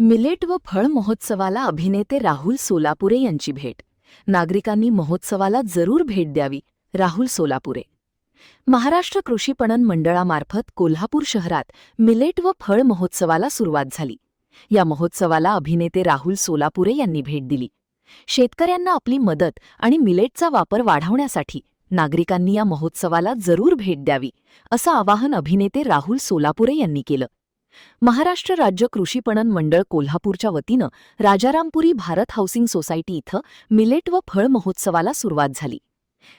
Millet व फळ महोत्सवाला अभिनेते राहुल सोलापुरे यांची भेट. नागरिकांनी महोत्सवाला जरूर भेट द्यावी. राहुल सोलापुरे. महाराष्ट्र कृषी पणन मंडळामार्फत कोल्हापूर शहरात मिलेट व फळ महोत्सवाला सुरुवात झाली. या महोत्सवाला अभिनेते राहुल सोलापुरे यांनी भेट दिली. शेतकऱ्यांना आपली मदत आणि मिलेटचा वापर वाढवण्यासाठी नागरिकांनी या महोत्सवाला जरूर भेट द्यावी, असं आवाहन अभिनेते राहुल सोलापुरे यांनी केलं. महाराष्ट्र राज्य कृषी पणन मंडळ कोल्हापूरच्या वतीनं राजारामपुरी भारत हाऊसिंग सोसायटी इथं मिलेट व फळ महोत्सवाला सुरुवात झाली.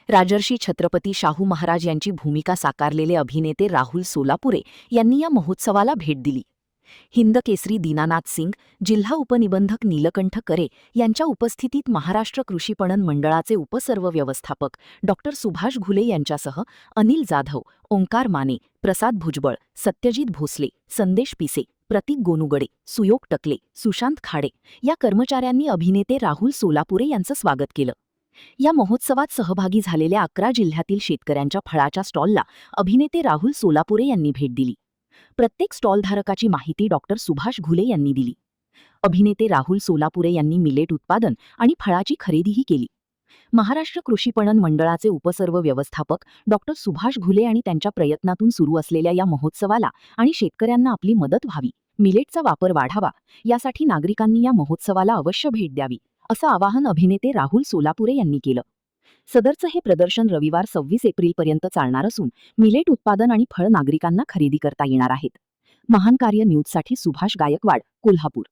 राजर्षी छत्रपती शाहू महाराज यांची भूमिका साकारलेले अभिनेते राहुल सोलापुरे यांनी या महोत्सवाला भेट दिली. हिंदकेसरी दीनानाथ सिंग, जिल्हा उपनिबंधक नीलकंठ करे यांच्या उपस्थितीत महाराष्ट्र कृषी पणन मंडळाचे उपसर्व व्यवस्थापक डॉ. सुभाष घुले यांच्यासह अनिल जाधव, ओंकार माने, प्रसाद भुजबळ, सत्यजित भोसले, संदेश पिसे, प्रतीक गोनुगडे, सुयोग टकले, सुशांत खाडे या कर्मचाऱ्यांनी अभिनेते राहुल सोलापुरे यांचं स्वागत केलं. या महोत्सवात सहभागी झालेल्या 11 जिल्ह्यातील शेतकऱ्यांच्या फळाच्या स्टॉलला अभिनेते राहुल सोलापुरे यांनी भेट दिली. प्रत्येक स्टॉलधारकाची माहिती डॉ. सुभाष घुले यांनी दिली. अभिनेते राहुल सोलापुरे यांनी मिलेट उत्पादन आणि फळाची खरेदीही केली. महाराष्ट्र कृषी पणन मंडळाचे उपसर्व व्यवस्थापक डॉ. सुभाष घुले आणि त्यांच्या प्रयत्नातून सुरू असलेल्या या महोत्सवाला आणि शेतकऱ्यांना आपली मदत व्हावी, मिलेटचा वापर वाढावा, यासाठी नागरिकांनी या महोत्सवाला अवश्य भेट द्यावी, असं आवाहन अभिनेते राहुल सोलापुरे यांनी केलं. सदरचं हे प्रदर्शन रविवार 26 एप्रिलपर्यंत चालणार असून मिलेट उत्पादन आणि फळ नागरिकांना खरेदी करता येणार आहेत. महान कार्य न्यूजसाठी सुभाष गायकवाड, कोल्हापूर.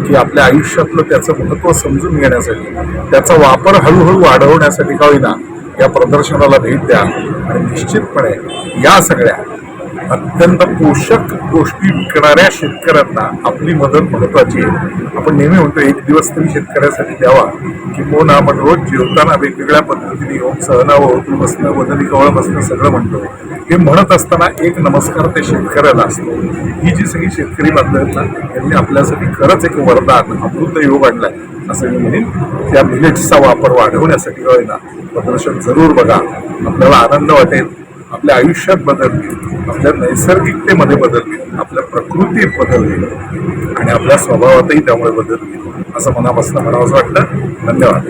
की आपल्या आयुष्यातलं त्याचं महत्त्व समजून घेण्यासाठी, त्याचा वापर हळूहळू वाढवण्यासाठी का होईना या प्रदर्शनाला भेट द्या आणि निश्चितपणे या सगळ्या अत्यंत पोषक गोष्टी विकणाऱ्या शेतकऱ्यांना आपली मदत महत्त्वाची आहे. आपण नेहमी म्हणतो एक दिवस तरी शेतकऱ्यासाठी द्यावा, किंवा आपण रोज जेवताना वेगवेगळ्या पद्धतीने योग सहनावं होतं बसणं, वदनी कवळ बसणं सगळं म्हणतो. हे म्हणत असताना एक नमस्कार ते शेतकऱ्याला असतो. ही जी सगळी शेतकरी बांधव आहेत ना, यांनी आपल्यासाठी खरंच एक वरदान, अमृत योग आणलाय असं मी म्हणेन. त्या मिलेट्सचा वापर वाढवण्यासाठी का होईना प्रदर्शन जरूर बघा. आपल्याला आनंद वाटेल, आपल्या आयुष्यात बदल होईल, आपल्या नैसर्गिकतेमध्ये बदल होईल, आपल्या प्रकृतीत बदल होईल आणि आपल्या स्वभावातही त्यामुळे बदल होईल असं मनापासून म्हणावंसं वाटतं. धन्यवाद.